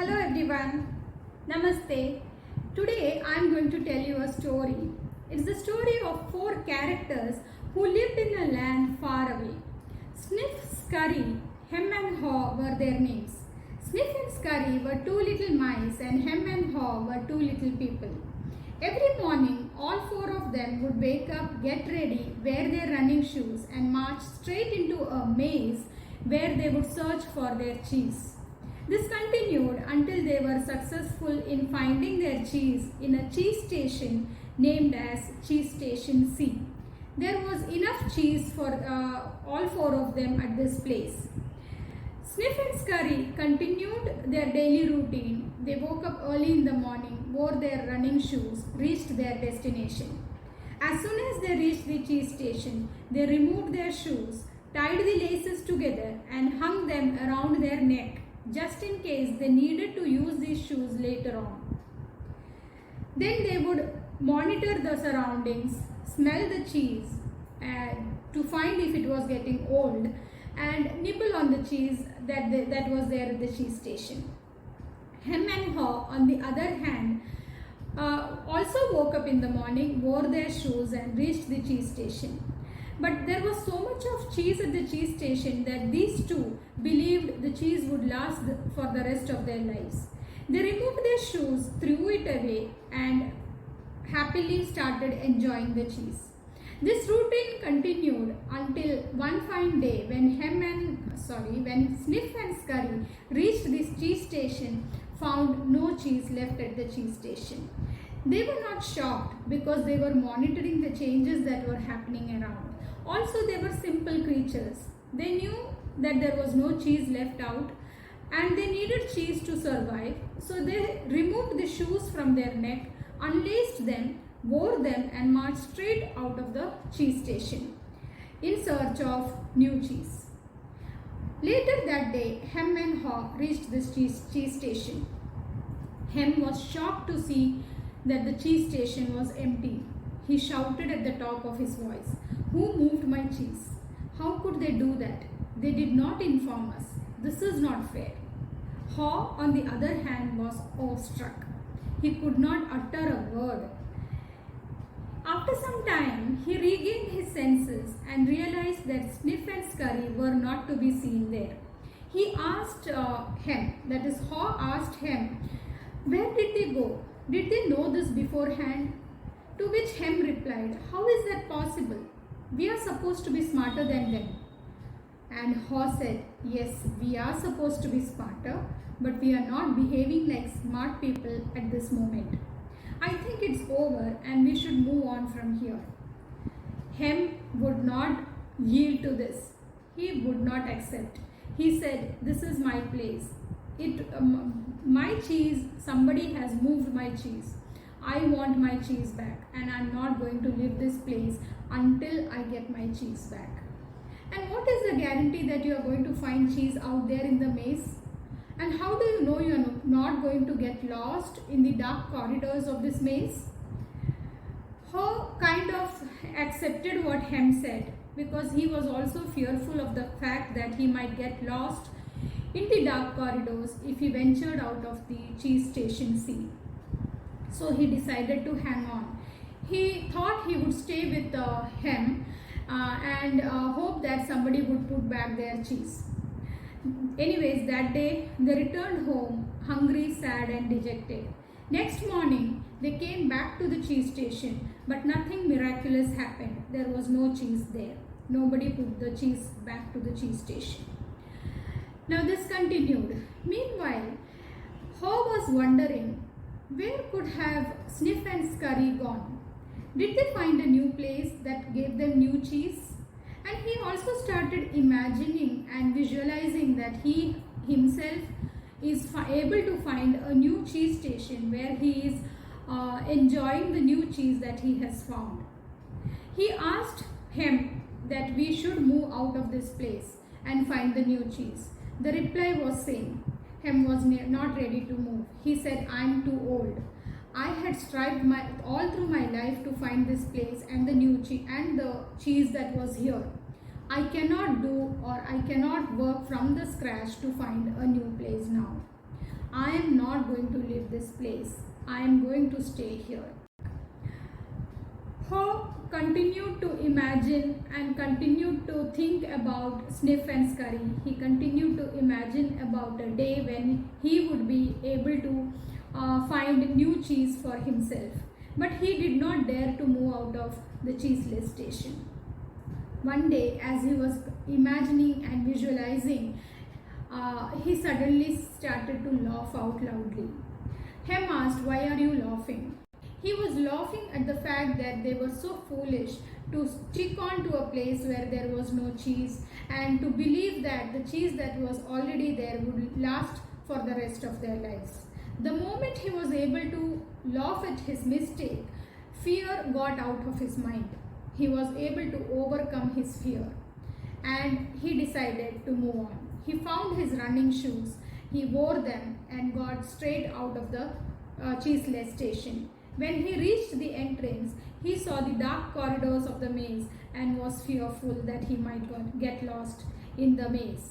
Hello everyone, Namaste. Today I am going to tell you a story. It's the story of four characters who lived in a land far away. Sniff, Scurry, Hem and Haw were their names. Sniff and Scurry were two little mice and Hem and Haw were two little people. Every morning, all four of them would wake up, get ready, wear their running shoes and march straight into a maze where they would search for their cheese. This continued until they were successful in finding their cheese in a cheese station named as Cheese Station C. There was enough cheese for all four of them at this place. Sniff and Scurry continued their daily routine. They woke up early in the morning, wore their running shoes, reached their destination. As soon as they reached the cheese station, they removed their shoes, tied the laces together and hung them around their neck, just in case they needed to use these shoes later on. Then they would monitor the surroundings, smell the cheese to find if it was getting old, and nibble on the cheese that was there at the cheese station. Hem and Haw, on the other hand, also woke up in the morning, wore their shoes and reached the cheese station. But there was so much of cheese at the cheese station that these two believed the cheese would last for the rest of their lives. They removed their shoes, threw it away and happily started enjoying the cheese. This routine continued until one fine day when Sniff and Scurry reached this cheese station, found no cheese left at the cheese station. They were not shocked because they were monitoring the changes that were happening around. Also, they were simple creatures. They knew that there was no cheese left out and they needed cheese to survive. So they removed the shoes from their neck, unlaced them, wore them and marched straight out of the cheese station in search of new cheese. Later that day, Hem and Haw reached this cheese station. Hem was shocked to see that the cheese station was empty. He shouted at the top of his voice, "Who moved my cheese? How could they do that? They did not inform us. This is not fair." Haw, on the other hand, was awestruck. He could not utter a word. After some time, he regained his senses and realized that Sniff and Scurry were not to be seen there. He asked Hem, that is Haw asked Hem, "Where did they go? Did they know this beforehand?" To which Hem replied, "How is that possible? We are supposed to be smarter than them." And Haw said, "Yes, we are supposed to be smarter, but we are not behaving like smart people at this moment. I think it's over and we should move on from here." Hem would not yield to this. He would not accept. He said, "This is my place. My cheese, somebody has moved my cheese. I want my cheese back and I'm not going to leave this place until I get my cheese back." And what is the guarantee that you are going to find cheese out there in the maze? And how do you know you are not going to get lost in the dark corridors of this maze? Haw kind of accepted what Hem said because he was also fearful of the fact that he might get lost in the dark corridors if he ventured out of the cheese station C. So he decided to hang on. He thought he would stay with Hem and hope that somebody would put back their cheese. Anyways, that day they returned home hungry, sad and dejected. Next morning they came back to the cheese station, but nothing miraculous happened. There was no cheese there. Nobody put the cheese back to the cheese station. Now this continued. Meanwhile, Haw was wondering, where could have Sniff and Scurry gone? Did they find a new place that gave them new cheese? And he also started imagining and visualizing that he himself is able to find a new cheese station where he is enjoying the new cheese that he has found. He asked Hem that we should move out of this place and find the new cheese. The reply was same. Hem was not ready to move. He said, "I'm too old. I had strived all through my life to find this place and the new cheese and the cheese that was here. I cannot do or I cannot work from the scratch to find a new place now. I am not going to leave this place. I am going to stay here. Ho continued to imagine and continued to think about Sniff and Scurry. He continued to imagine about a day when he would be able to find new cheese for himself. But he did not dare to move out of the cheeseless station. One day, as he was imagining and visualizing, he suddenly started to laugh out loudly. Hem asked, "Why are you laughing?" He was laughing at the fact that they were so foolish to stick on to a place where there was no cheese and to believe that the cheese that was already there would last for the rest of their lives. The moment he was able to laugh at his mistake, fear got out of his mind. He was able to overcome his fear and he decided to move on. He found his running shoes, he wore them and got straight out of the cheeseless station. When he reached the entrance, he saw the dark corridors of the maze and was fearful that he might get lost in the maze.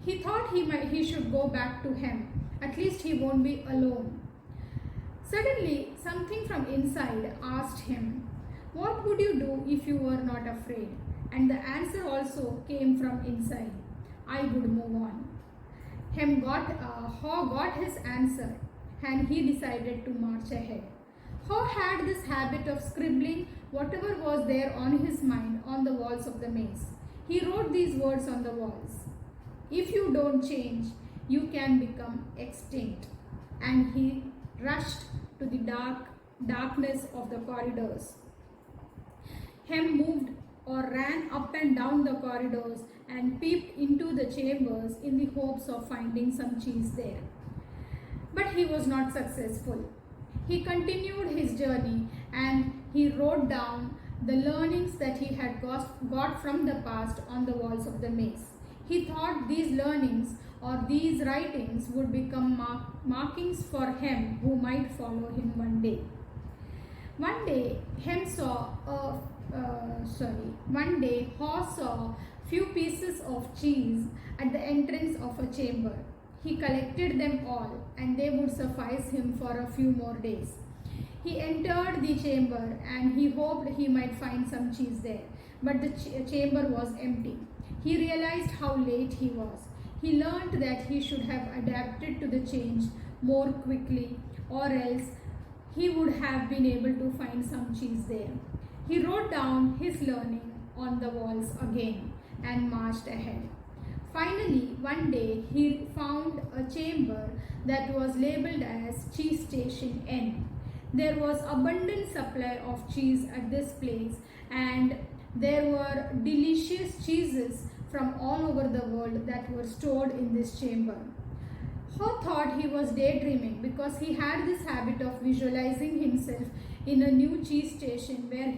He thought he should go back to Hem. At least he won't be alone. Suddenly, something from inside asked him, "What would you do if you were not afraid?" And the answer also came from inside. "I would move on." Haw got his answer and he decided to march ahead. Haw had this habit of scribbling whatever was there on his mind on the walls of the maze. He wrote these words on the walls: "If you don't change, you can become extinct." And he rushed to the darkness of the corridors. Hem moved or ran up and down the corridors and peeped into the chambers in the hopes of finding some cheese there. But he was not successful. He continued his journey and he wrote down the learnings that he had got from the past on the walls of the maze. He thought these learnings or these writings would become markings for Hem who might follow him one day. One day, Haw saw few pieces of cheese at the entrance of a chamber. He collected them all and they would suffice him for a few more days. He entered the chamber and he hoped he might find some cheese there, but the chamber was empty. He realized how late he was. He learned that he should have adapted to the change more quickly, or else he would have been able to find some cheese there. He wrote down his learning on the walls again and marched ahead. Finally, one day he found a chamber that was labeled as Cheese Station N. There was abundant supply of cheese at this place and there were delicious cheeses from all over the world that were stored in this chamber. Haw thought he was daydreaming because he had this habit of visualizing himself in a new cheese station where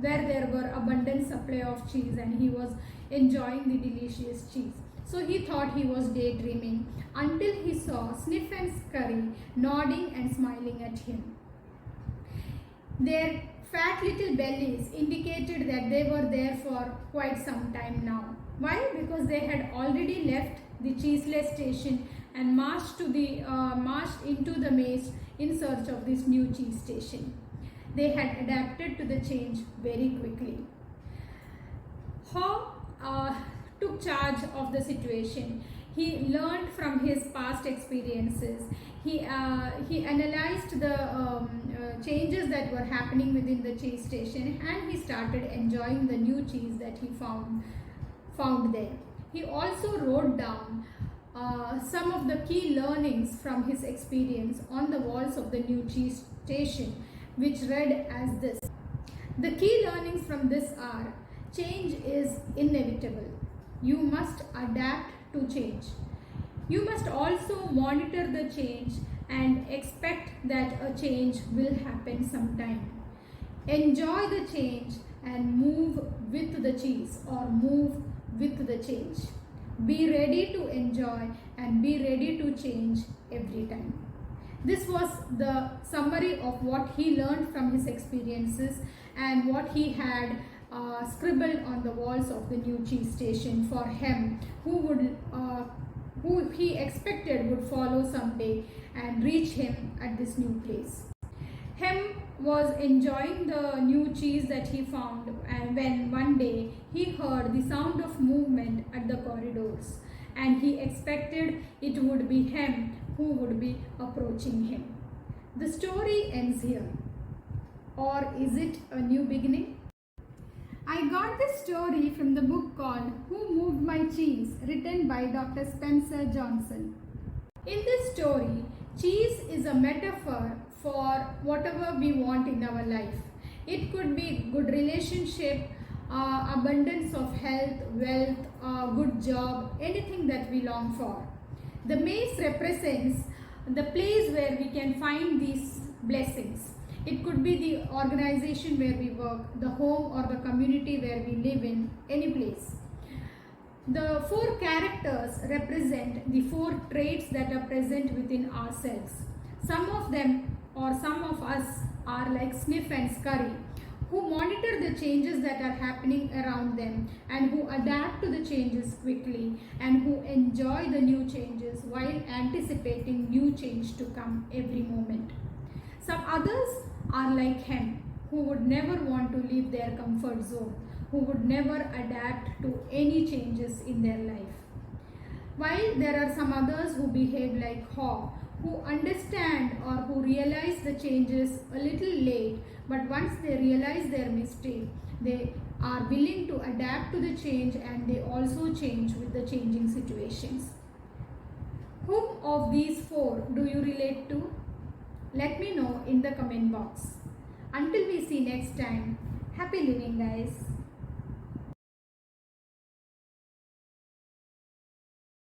there were abundant supply of cheese and he was enjoying the delicious cheese. So he thought he was daydreaming until he saw Sniff and Scurry nodding and smiling at him. Their fat little bellies indicated that they were there for quite some time now. Why? Because they had already left the cheeseless station and marched into the maze in search of this new cheese station. They had adapted to the change very quickly. Haw took charge of the situation. He learned from his past experiences. He analyzed the changes that were happening within the cheese station and he started enjoying the new cheese that he found there. He also wrote down some of the key learnings from his experience on the walls of the new cheese station, which read as this. The key learnings from this are: change is inevitable. You must adapt to change. You must also monitor the change and expect that a change will happen sometime. Enjoy the change and move with the cheese or move with the change. Be ready to enjoy and be ready to change every time. This was the summary of what he learned from his experiences and what he had scribbled on the walls of the new cheese station for Hem, who would who he expected would follow someday and reach him at this new place. Hem was enjoying the new cheese that he found, and when one day he heard the sound of movement at the corridors, and he expected it would be Hem who would be approaching him. The story ends here. Or is it a new beginning? I got this story from the book called Who Moved My Cheese, written by Dr. Spencer Johnson. In this story, cheese is a metaphor for whatever we want in our life. It could be good relationship, abundance of health, wealth, good job, anything that we long for. The mace represents the place where we can find these blessings. It could be the organization where we work, the home or the community where we live in, any place. The four characters represent the four traits that are present within ourselves. Some of them or some of us are like Sniff and Scurry, who monitor the changes that are happening around them and who adapt to the changes quickly and who enjoy the new changes while anticipating new change to come every moment. Some others are like Hem, who would never want to leave their comfort zone, who would never adapt to any changes in their life. While there are some others who behave like Haw, who understand or who realize the changes a little late, but once they realize their mistake, they are willing to adapt to the change and they also change with the changing situations. Whom of these four do you relate to? Let me know in the comment box. Until we see next time, happy living guys.